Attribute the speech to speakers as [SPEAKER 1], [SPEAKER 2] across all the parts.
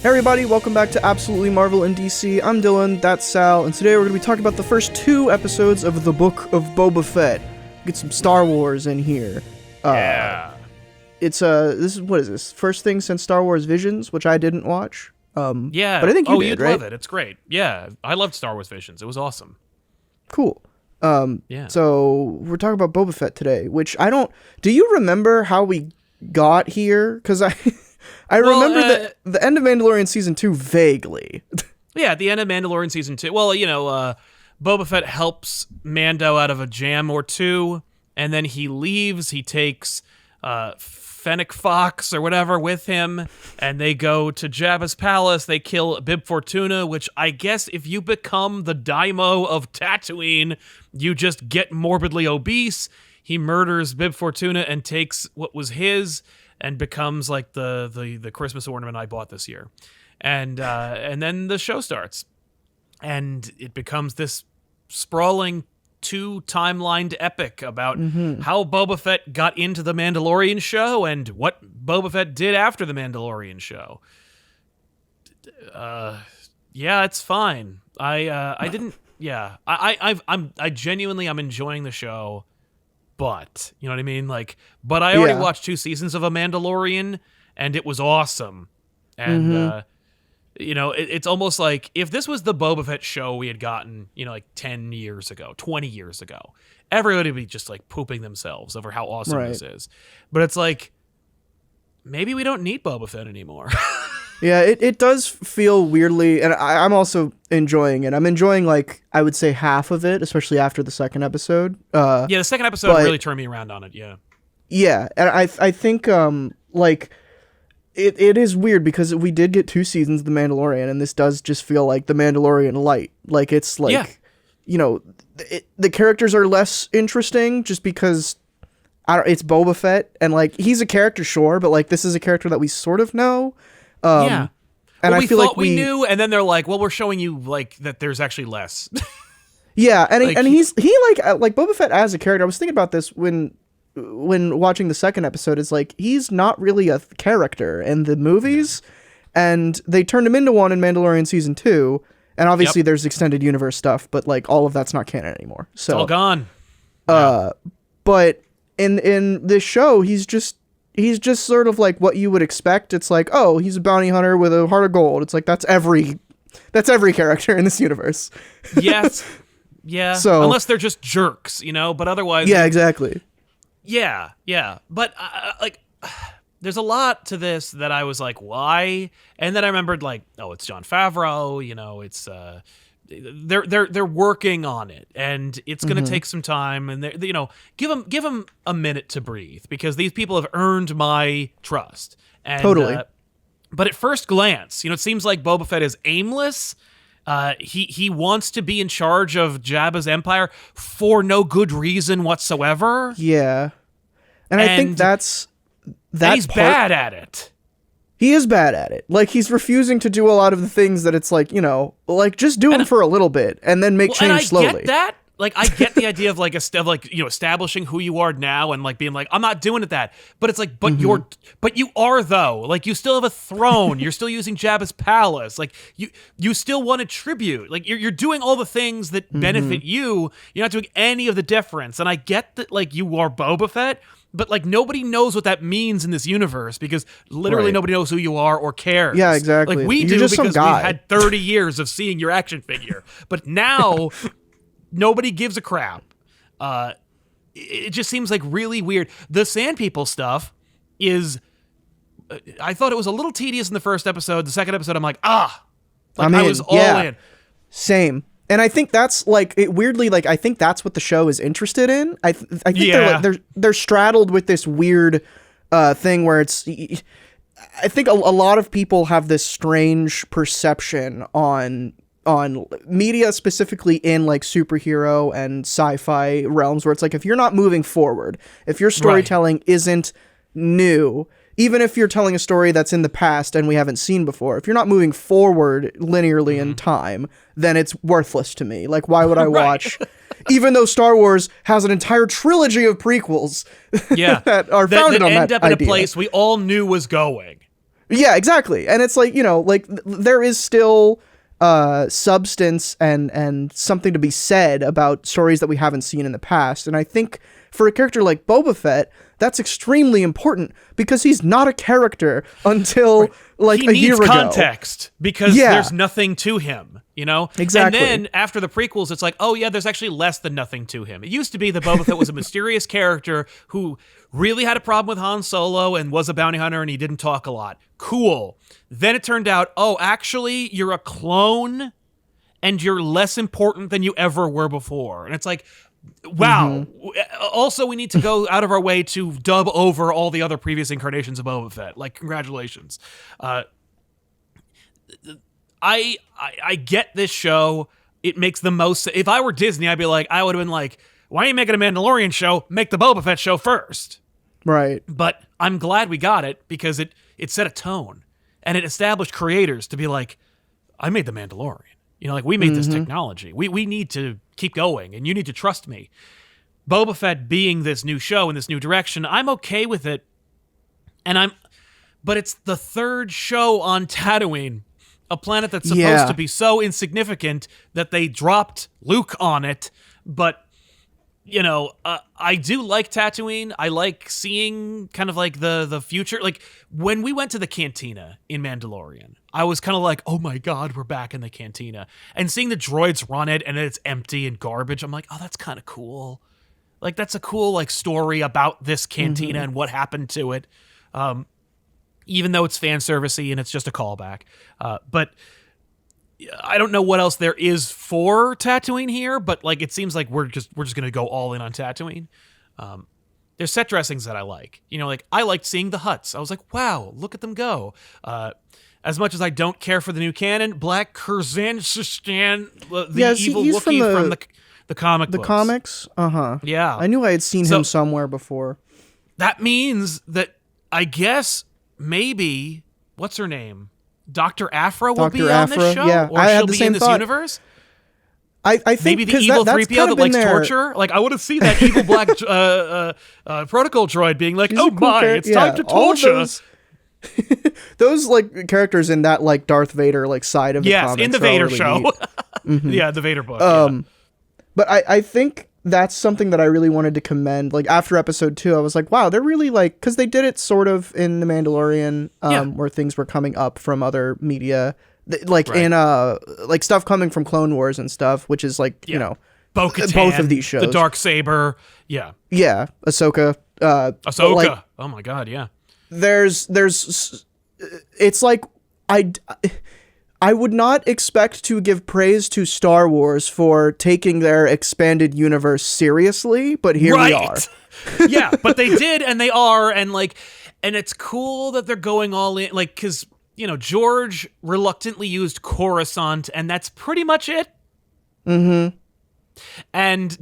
[SPEAKER 1] Hey everybody, welcome back to Absolutely Marvel in DC. I'm Dylan, that's Sal, and today we're going to be talking about the first 2 episodes of the Book of Boba Fett. Get some Star Wars in here.
[SPEAKER 2] Yeah.
[SPEAKER 1] What is this? First thing since Star Wars Visions, which I didn't watch.
[SPEAKER 2] Yeah.
[SPEAKER 1] But I think you did,
[SPEAKER 2] you'd
[SPEAKER 1] right?
[SPEAKER 2] love it. It's great. Yeah. I loved Star Wars Visions. It was awesome.
[SPEAKER 1] Cool.
[SPEAKER 2] Yeah.
[SPEAKER 1] So we're talking about Boba Fett today, which do you remember how we got here? Because I remember the end of Mandalorian Season 2 vaguely.
[SPEAKER 2] Yeah, at the end of Mandalorian Season 2. Well, Boba Fett helps Mando out of a jam or two, and then he leaves. He takes Fennec Fox or whatever with him, and they go to Jabba's palace. They kill Bib Fortuna, which I guess if you become the daimyo of Tatooine, you just get morbidly obese. He murders Bib Fortuna and takes what was his and becomes like the Christmas ornament I bought this year. And then the show starts. And it becomes this sprawling 2-timelined epic about how Boba Fett got into the Mandalorian show and what Boba Fett did after the Mandalorian show. Yeah, it's fine. I'm enjoying the show. But, you know what I mean? But I already watched 2 seasons of A Mandalorian, and it was awesome. And, it's almost like if this was the Boba Fett show we had gotten, 10 years ago, 20 years ago, everybody would be just, pooping themselves over how awesome this is. But it's like, maybe we don't need Boba Fett anymore.
[SPEAKER 1] Yeah, it does feel weirdly, and I'm also enjoying it. I'm enjoying, I would say half of it, especially after the second episode.
[SPEAKER 2] The second episode really turned me around on it, yeah. Yeah,
[SPEAKER 1] and I think, it is weird because we did get 2 seasons of The Mandalorian, and this does just feel like The Mandalorian light. The characters are less interesting just because, it's Boba Fett, and, he's a character, sure, but, this is a character that we sort of know.
[SPEAKER 2] And
[SPEAKER 1] I feel like
[SPEAKER 2] we knew, and then they're like, "Well, we're showing you that there's actually less."
[SPEAKER 1] Yeah, and he's Boba Fett as a character. I was thinking about this when watching the second episode. Is he's not really a character in the movies, and they turned him into one in Mandalorian Season 2. And obviously, there's extended universe stuff, but all of that's not canon anymore. So
[SPEAKER 2] it's all gone.
[SPEAKER 1] But in this show, he's just sort of what you would expect. It's he's a bounty hunter with a heart of gold. It's that's every character in this universe.
[SPEAKER 2] Yes. Yeah.
[SPEAKER 1] So,
[SPEAKER 2] unless they're just jerks, but otherwise.
[SPEAKER 1] Yeah, exactly.
[SPEAKER 2] Yeah. Yeah. But there's a lot to this that I was like, why? And then I remembered it's Jon Favreau, it's, they're working on it, and it's going to take some time, and give them a minute to breathe, because these people have earned my trust. And,
[SPEAKER 1] totally.
[SPEAKER 2] But at first glance, it seems like Boba Fett is aimless. He wants to be in charge of Jabba's empire for no good reason whatsoever.
[SPEAKER 1] Yeah, and I think
[SPEAKER 2] he's bad at it.
[SPEAKER 1] He is bad at it. He's refusing to do a lot of the things that it's just do them for a little bit and then make change slowly.
[SPEAKER 2] I get that. I get the idea of establishing who you are now and being I'm not doing it that. But it's but you are though. You still have a throne. You're still using Jabba's palace. You still want a tribute. You're doing all the things that benefit you. You're not doing any of the difference. And I get that you are Boba Fett. But nobody knows what that means in this universe, because literally nobody knows who you are or cares.
[SPEAKER 1] Yeah, exactly.
[SPEAKER 2] We
[SPEAKER 1] You're
[SPEAKER 2] do,
[SPEAKER 1] just
[SPEAKER 2] because
[SPEAKER 1] some guy.
[SPEAKER 2] we've had 30 years of seeing your action figure. But now nobody gives a crap. It just seems really weird. The Sand People stuff is, I thought it was a little tedious in the first episode. The second episode, I'm I was all in.
[SPEAKER 1] Same. And I think that's weirdly, I think that's what the show is interested in. I think they're straddled with this weird thing where it's, I think a lot of people have this strange perception on media, specifically in superhero and sci-fi realms, where it's if you're not moving forward, if your storytelling isn't new, even if you're telling a story that's in the past and we haven't seen before, if you're not moving forward linearly in time, then it's worthless to me. Why would I watch? Even though Star Wars has an entire trilogy of prequels that are founded on that
[SPEAKER 2] end up
[SPEAKER 1] idea.
[SPEAKER 2] In a place we all knew was going.
[SPEAKER 1] Yeah, exactly. And it's like, like there is still substance and something to be said about stories that we haven't seen in the past. And I think for a character like Boba Fett, that's extremely important because he's not a character until like a year ago.
[SPEAKER 2] He needs context because there's nothing to him,
[SPEAKER 1] Exactly.
[SPEAKER 2] And then after the prequels, it's like, oh yeah, there's actually less than nothing to him. It used to be that Boba Fett was a mysterious character who really had a problem with Han Solo and was a bounty hunter and he didn't talk a lot. Cool. Then it turned out, oh, actually, you're a clone and you're less important than you ever were before. And it's like, wow. Also, we need to go out of our way to dub over all the other previous incarnations of Boba Fett. Like, congratulations. I get this show. It makes the most. If I were Disney, I would have been like, why are you making a Mandalorian show? Make the Boba Fett show first.
[SPEAKER 1] Right.
[SPEAKER 2] But I'm glad we got it because it set a tone and it established creators to be like, I made the Mandalorian. We made this technology. We need to keep going, and you need to trust me. Boba Fett being this new show in this new direction, I'm okay with it. But it's the third show on Tatooine, a planet that's supposed to be so insignificant that they dropped Luke on it. But, I do like Tatooine. I like seeing kind of like the future. Like when we went to the cantina in Mandalorian, I was kind of like, oh my God, we're back in the cantina. And seeing the droids run it and it's empty and garbage, I'm like, oh, that's kind of cool. Like that's a cool like story about this cantina and what happened to it. Even though it's fan servicey and it's just a callback. But I don't know what else there is for Tatooine here, but like it seems like we're just gonna go all in on Tatooine. There's set dressings that I like. Like I liked seeing the Hutts. I was like, wow, look at them go. As much as I don't care for the new canon, Black Kurzan, the evil Wookiee from the comic books.
[SPEAKER 1] The comics? Uh-huh.
[SPEAKER 2] Yeah.
[SPEAKER 1] I knew I had seen him somewhere before.
[SPEAKER 2] That means that I guess maybe, what's her name? Dr. Afra will be on this show?
[SPEAKER 1] Yeah.
[SPEAKER 2] Or
[SPEAKER 1] I had
[SPEAKER 2] she'll
[SPEAKER 1] the
[SPEAKER 2] be
[SPEAKER 1] same
[SPEAKER 2] in this
[SPEAKER 1] thought.
[SPEAKER 2] universe?
[SPEAKER 1] I think
[SPEAKER 2] maybe the evil 3PO that likes
[SPEAKER 1] there.
[SPEAKER 2] torture. Like I want to see that evil black protocol droid being like,
[SPEAKER 1] He's
[SPEAKER 2] oh
[SPEAKER 1] cool
[SPEAKER 2] my, it's time to torture.
[SPEAKER 1] Those like characters in that like Darth Vader like side of the comics
[SPEAKER 2] in the Vader
[SPEAKER 1] really
[SPEAKER 2] show. Yeah, the Vader book.
[SPEAKER 1] But I think that's something that I really wanted to commend. Like after episode 2, I was like, wow, they're really like, because they did it sort of in The Mandalorian, where things were coming up from other media, like in like stuff coming from Clone Wars and stuff, which is like
[SPEAKER 2] Bo-Katan,
[SPEAKER 1] both of these shows,
[SPEAKER 2] the Darksaber,
[SPEAKER 1] Ahsoka,
[SPEAKER 2] Ahsoka.
[SPEAKER 1] Like,
[SPEAKER 2] oh my God, yeah.
[SPEAKER 1] There's it's like I would not expect to give praise to Star Wars for taking their expanded universe seriously, but here we are.
[SPEAKER 2] Yeah, but they did, and they are, and it's cool that they're going all in, like, because, George reluctantly used Coruscant, and that's pretty much it. And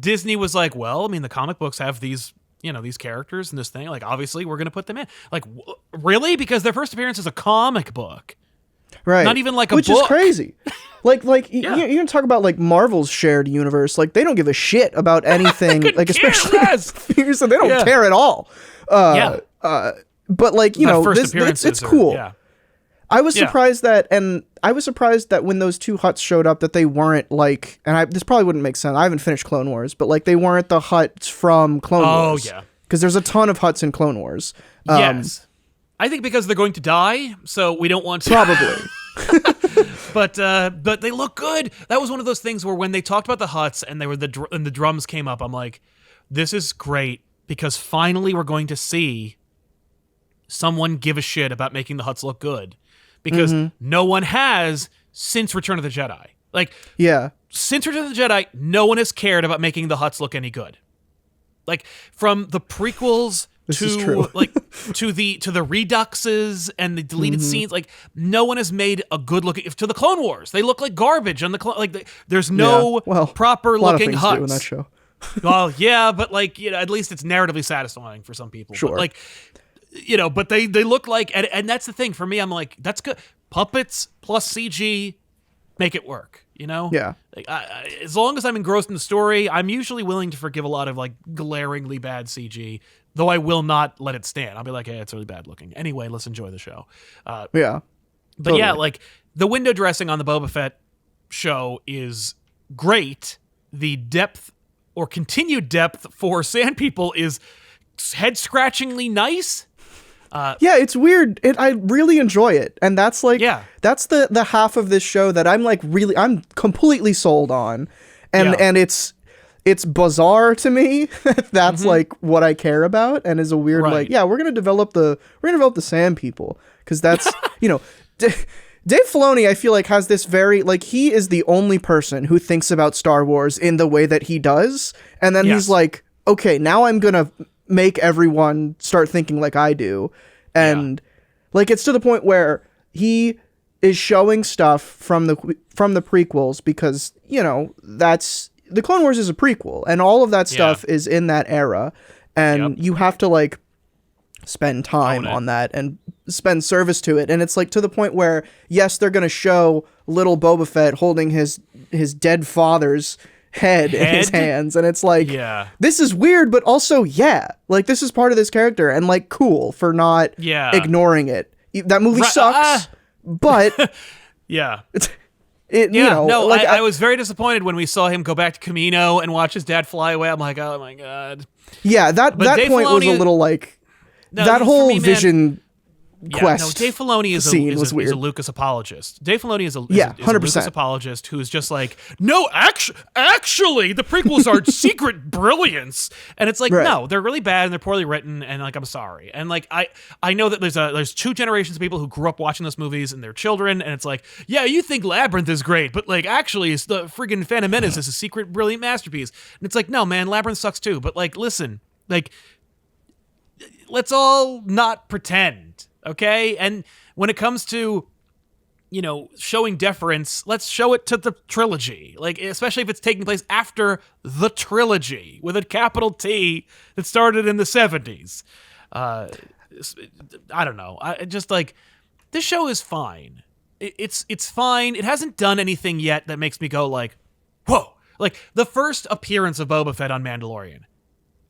[SPEAKER 2] Disney was like, well, I mean, the comic books have these, these characters and this thing, like, obviously, we're going to put them in. Like, really? Because their first appearance is a comic book.
[SPEAKER 1] Right.
[SPEAKER 2] Not even like a
[SPEAKER 1] Which
[SPEAKER 2] book.
[SPEAKER 1] is crazy. You're gonna talk about like Marvel's shared universe. Like they don't give a shit about anything. Like especially figures, so they don't care at all. But like it's cool. I was surprised that, when those two Hutts showed up, that they weren't like, and this probably wouldn't make sense. I haven't finished Clone Wars, but like they weren't the Hutts from Clone Wars. Oh yeah. Because there's a ton of Hutts in Clone Wars.
[SPEAKER 2] Yes. I think because they're going to die, so we don't want to.
[SPEAKER 1] Probably.
[SPEAKER 2] But they look good. That was one of those things where when they talked about the Hutts and and the drums came up, I'm like, this is great because finally we're going to see someone give a shit about making the Hutts look good because no one has since Return of the Jedi. Like, since Return of the Jedi, no one has cared about making the Hutts look any good. Like from the prequels. To the reduxes and the deleted scenes, like no one has made a good looking. To the Clone Wars, they look like garbage on the there's no proper looking Hutts
[SPEAKER 1] in that show.
[SPEAKER 2] Well, yeah, but like at least it's narratively satisfying for some people.
[SPEAKER 1] Sure,
[SPEAKER 2] but like but they look like, and that's the thing for me. I'm like, that's good. Puppets plus CG, make it work, you know?
[SPEAKER 1] Yeah.
[SPEAKER 2] Like, as long as I'm engrossed in the story, I'm usually willing to forgive a lot of like glaringly bad CG, though I will not let it stand. I'll be like, hey, it's really bad looking. Anyway, let's enjoy the show.
[SPEAKER 1] Yeah.
[SPEAKER 2] But
[SPEAKER 1] Totally.
[SPEAKER 2] yeah, like the window dressing on the Boba Fett show is great. The depth or continued depth for Sand People is head-scratchingly nice.
[SPEAKER 1] Yeah, it's weird. I really enjoy it, and that's like, that's the half of this show that I'm completely sold on, and it's bizarre to me. That's like what I care about, and is a weird like, yeah, we're gonna develop the Sand People, because that's Dave Filoni, I feel like, has this very, like, he is the only person who thinks about Star Wars in the way that he does, and then he's like, okay, now I'm gonna make everyone start thinking like I do. And like, it's to the point where he is showing stuff from the prequels, because, that's the Clone Wars is a prequel, and all of that stuff is in that era, and you have to like spend time on that and spend service to it. And it's like, to the point where, yes, they're going to show little Boba Fett holding his dead father's head in his hands, and it's like, this is weird, but also like, this is part of this character, and like, cool for not ignoring it. That movie sucks, but
[SPEAKER 2] I was very disappointed when we saw him go back to Camino and watch his dad fly away. I'm like, oh my god.
[SPEAKER 1] That point was a little like, that whole vision quest.
[SPEAKER 2] Dave Filoni is a Lucas apologist. Dave Filoni is a Lucas apologist who is just like, no, actually, the prequels are secret brilliance, and it's like, no, they're really bad and they're poorly written, and like, I'm sorry, and like, I know that there's two generations of people who grew up watching those movies and their children, and it's like, yeah, you think Labyrinth is great, but like, actually, it's the friggin' Phantom Menace is a secret brilliant masterpiece, and it's like, no, man, Labyrinth sucks too, but like, listen, like, let's all not pretend. Okay? And when it comes to, showing deference, let's show it to the trilogy. Like, especially if it's taking place after the trilogy with a capital T that started in the 70s. I don't know. I just like, this show is fine. It's fine. It hasn't done anything yet that makes me go like, whoa. Like, the first appearance of Boba Fett on Mandalorian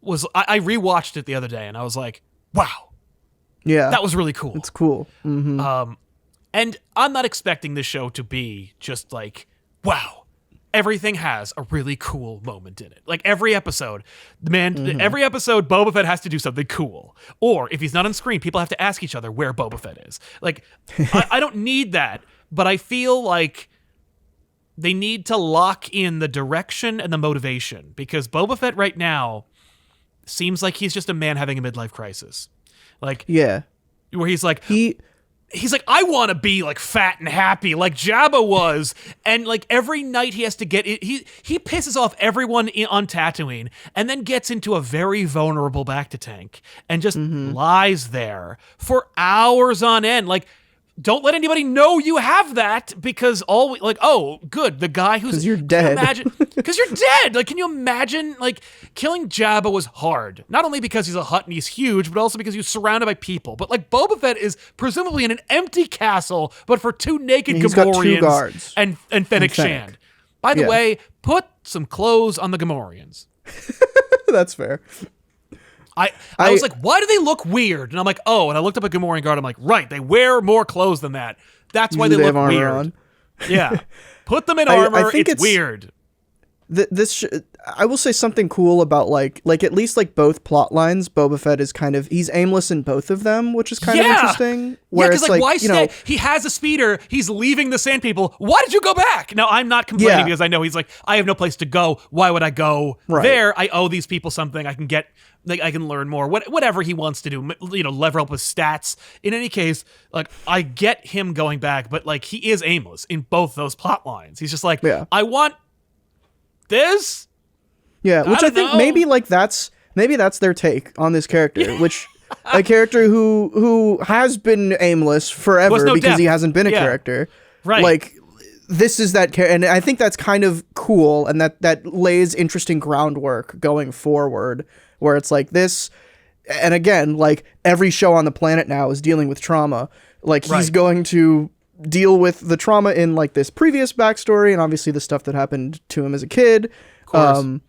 [SPEAKER 2] was, I rewatched it the other day and I was like, wow. Yeah. That was really cool.
[SPEAKER 1] It's cool. Mm-hmm.
[SPEAKER 2] And I'm not expecting this show to be just like, wow, everything has a really cool moment in it. Like, every episode, every episode, Boba Fett has to do something cool. Or if he's not on screen, people have to ask each other where Boba Fett is. Like, I don't need that, but I feel like they need to lock in the direction and the motivation, because Boba Fett right now seems like he's just a man having a midlife crisis. Like, where he's like, he's like, I want to be like fat and happy like Jabba was, and like every night he has to get it. He pisses off everyone on Tatooine, and then gets into a very vulnerable Bacta tank and just lies there for hours on end. Like, don't let anybody know you have that, because oh, good, the guy who's,
[SPEAKER 1] because you're dead.
[SPEAKER 2] Because you're dead. Like, can you imagine? Like, killing Jabba was hard, not only because he's a Hutt and he's huge, but also because he's surrounded by people. But like, Boba Fett is presumably in an empty castle, but for two naked Gamorreans and Fennec Shand. By the way, put some clothes on the Gamorreans.
[SPEAKER 1] That's fair.
[SPEAKER 2] I was like, why do they look weird? And I'm like, oh, and I looked up a Gamorrean guard. I'm like, right, they wear more clothes than that. That's why they look weird. On. Yeah. Put them in armor. I think it's weird.
[SPEAKER 1] I will say something cool about like at least like both plot lines. Boba Fett is he's aimless in both of them, which is kind of interesting.
[SPEAKER 2] Where because like, why stay? He has a speeder. He's leaving the Sand People. Why did you go back? Now, I'm not complaining because I know he's like, I have no place to go. Why would I go there? I owe these people something. I can get, like, I can learn more. Whatever he wants to do, lever up his stats. In any case, like, I get him going back, but like, he is aimless in both those plot lines. He's just like, I want this.
[SPEAKER 1] Yeah, which I think maybe that's their take on this character, which a character who has been aimless forever because he hasn't been a character.
[SPEAKER 2] Right.
[SPEAKER 1] Like, this is that character, and I think that's kind of cool, and that lays interesting groundwork going forward, where it's like this, and again, like, every show on the planet now is dealing with trauma. Like, he's going to deal with the trauma in like this previous backstory and obviously the stuff that happened to him as a kid.
[SPEAKER 2] Of course.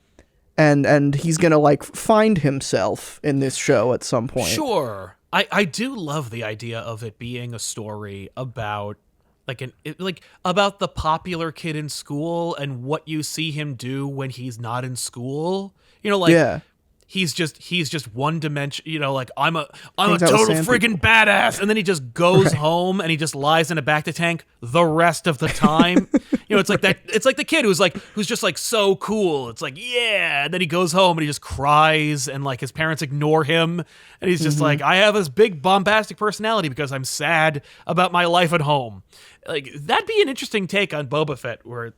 [SPEAKER 1] And he's gonna like find himself in this show at some point.
[SPEAKER 2] Sure. I do love the idea of it being a story about about the popular kid in school and what you see him do when he's not in school. He's just one dimension, like I'm a total friggin' badass, and then he just goes home and he just lies in a Bacta tank the rest of the time. It's like that. It's like the kid who's just like so cool. It's like, yeah, and then he goes home and he just cries, and like his parents ignore him, and he's just like, I have this big bombastic personality because I'm sad about my life at home. Like, that'd be an interesting take on Boba Fett, where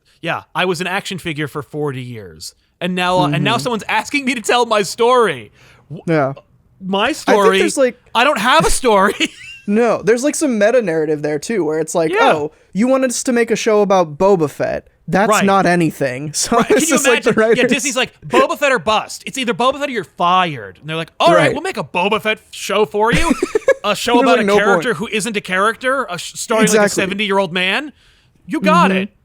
[SPEAKER 2] I was an action figure for 40 years. And now someone's asking me to tell my story.
[SPEAKER 1] Yeah.
[SPEAKER 2] My story? I don't have a story.
[SPEAKER 1] No, there's like some meta narrative there too, where it's like, oh, you wanted us to make a show about Boba Fett. That's not anything. So
[SPEAKER 2] Can you imagine? Like Disney's like, Boba Fett or bust. It's either Boba Fett or you're fired. And they're like, all right, we'll make a Boba Fett show for you. A show about a character who isn't a character, starring like a 70-year-old man. You got it.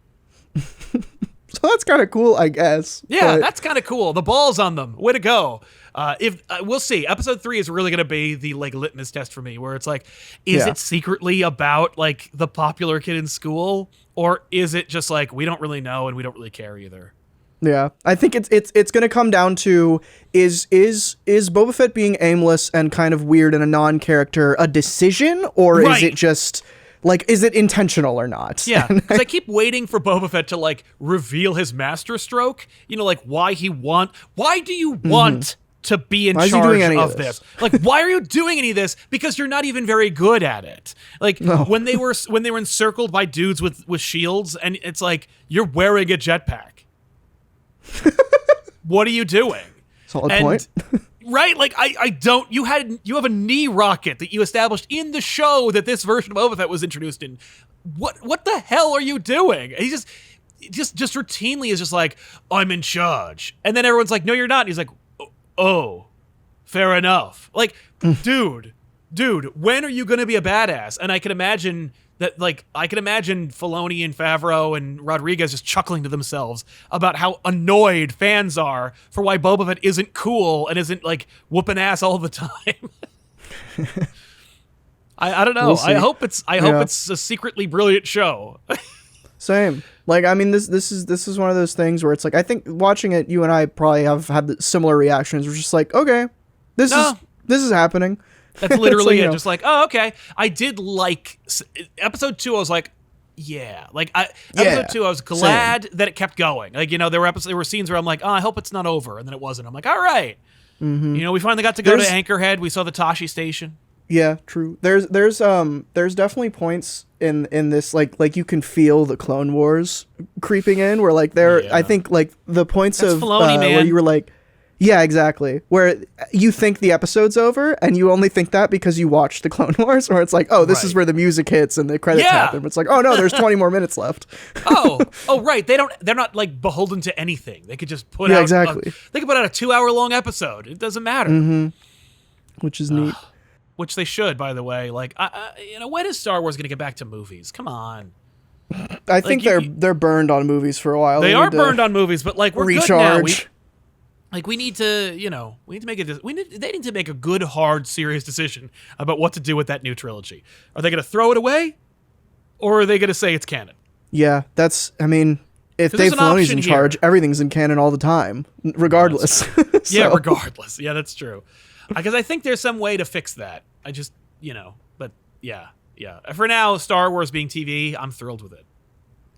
[SPEAKER 1] So that's kind of cool, I guess.
[SPEAKER 2] Yeah, that's kind of cool. The ball's on them. Way to go. If we'll see. Episode 3 is really going to be the like litmus test for me, where it's like, is it secretly about like the popular kid in school, or is it just like we don't really know and we don't really care either?
[SPEAKER 1] Yeah, I think it's going to come down to is Boba Fett being aimless and kind of weird and a non-character a decision, or is it just like, is it intentional or not?
[SPEAKER 2] Yeah, because I keep waiting for Boba Fett to like reveal his master stroke. Like why do you want to be in charge of this? Like, why are you doing any of this? Because you're not even very good at it. Like when they were encircled by dudes with shields, and it's like, you're wearing a jetpack. What are you doing?
[SPEAKER 1] Solid point.
[SPEAKER 2] Right? Like, I don't. You have a knee rocket that you established in the show that this version of Boba Fett was introduced in. What the hell are you doing? And he just routinely is just like, I'm in charge. And then everyone's like, no, you're not. And he's like, oh, fair enough. Like, dude, when are you going to be a badass? And I can imagine Filoni and Favreau and Rodriguez just chuckling to themselves about how annoyed fans are for why Boba Fett isn't cool and isn't like whooping ass all the time. I don't know.
[SPEAKER 1] We'll see.
[SPEAKER 2] I hope it's a secretly brilliant show.
[SPEAKER 1] Same. Like, I mean, this is one of those things where it's like, I think watching it, you and I probably have had similar reactions. We're just like, okay, this is happening.
[SPEAKER 2] That's literally it. Just like, oh, okay. I did like episode 2. I was like, yeah. Like episode 2, I was glad that it kept going. Like, there were scenes where I'm like, oh, I hope it's not over, and then it wasn't. I'm like, all right. We finally got to go to Anchorhead. We saw the Tashi station.
[SPEAKER 1] Yeah, true. There's definitely points in this like you can feel the Clone Wars creeping in, where like I think like the points
[SPEAKER 2] That's
[SPEAKER 1] of
[SPEAKER 2] Filoni, man.
[SPEAKER 1] where you were like, yeah, exactly. Where you think the episode's over, and you only think that because you watched the Clone Wars, or it's like, oh, this is where the music hits and the credits happen. It's like, oh no, there's 20 more minutes left.
[SPEAKER 2] oh, right. They're not like beholden to anything. They could just put out they could put out a 2-hour-long episode. It doesn't matter.
[SPEAKER 1] Which is neat.
[SPEAKER 2] Which they should, by the way. Like, when is Star Wars going to get back to movies? Come on.
[SPEAKER 1] I think they're burned on movies for a while.
[SPEAKER 2] They are burned on movies, but like, we're recharge. Good now. We need to, they need to make a good, hard, serious decision about what to do with that new trilogy. Are they going to throw it away, or are they going to say it's canon?
[SPEAKER 1] Yeah, if Dave Filoni's in charge, everything's in canon all the time, regardless.
[SPEAKER 2] Yeah, regardless. Yeah, that's true. Because I think there's some way to fix that. I just, but yeah. For now, Star Wars being TV, I'm thrilled with it.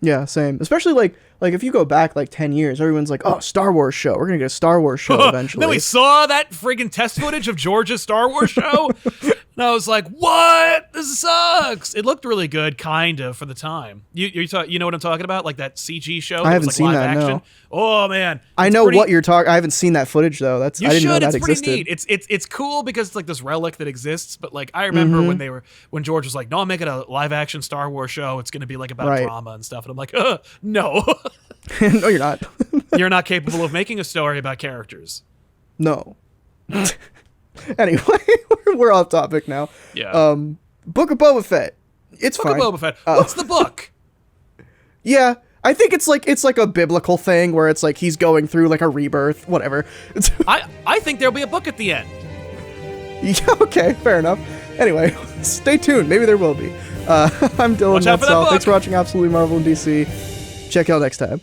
[SPEAKER 1] Yeah, same. Especially like if you go back like 10 years, everyone's like, oh, Star Wars show. We're going to get a Star Wars show eventually.
[SPEAKER 2] Then we saw that friggin' test footage of George's Star Wars show. And I was like, what? This sucks. It looked really good, kind of, for the time. You know what I'm talking about? Like that CG show?
[SPEAKER 1] I haven't seen that, no.
[SPEAKER 2] Oh, man.
[SPEAKER 1] I know what you're talking. I haven't seen that footage, though. I didn't know that existed.
[SPEAKER 2] Pretty neat. It's cool because it's like this relic that exists. But like, I remember when George was like, no, I'm making a live-action Star Wars show. It's going to be like about drama and stuff. And I'm like, no.
[SPEAKER 1] No, you're not.
[SPEAKER 2] You're not capable of making a story about characters.
[SPEAKER 1] No. Anyway, we're off topic now.
[SPEAKER 2] Yeah.
[SPEAKER 1] Book of Boba Fett. It's
[SPEAKER 2] Book
[SPEAKER 1] fine.
[SPEAKER 2] of Boba Fett. What's the book?
[SPEAKER 1] Yeah, I think it's like a biblical thing where it's like he's going through like a rebirth, whatever.
[SPEAKER 2] I think there'll be a book at the end.
[SPEAKER 1] Yeah, okay, fair enough. Anyway, stay tuned. Maybe there will be. I'm Dylan
[SPEAKER 2] Watch out for that
[SPEAKER 1] Metzel.
[SPEAKER 2] book.
[SPEAKER 1] Thanks for watching Absolutely Marvel and DC. Check y'all next time.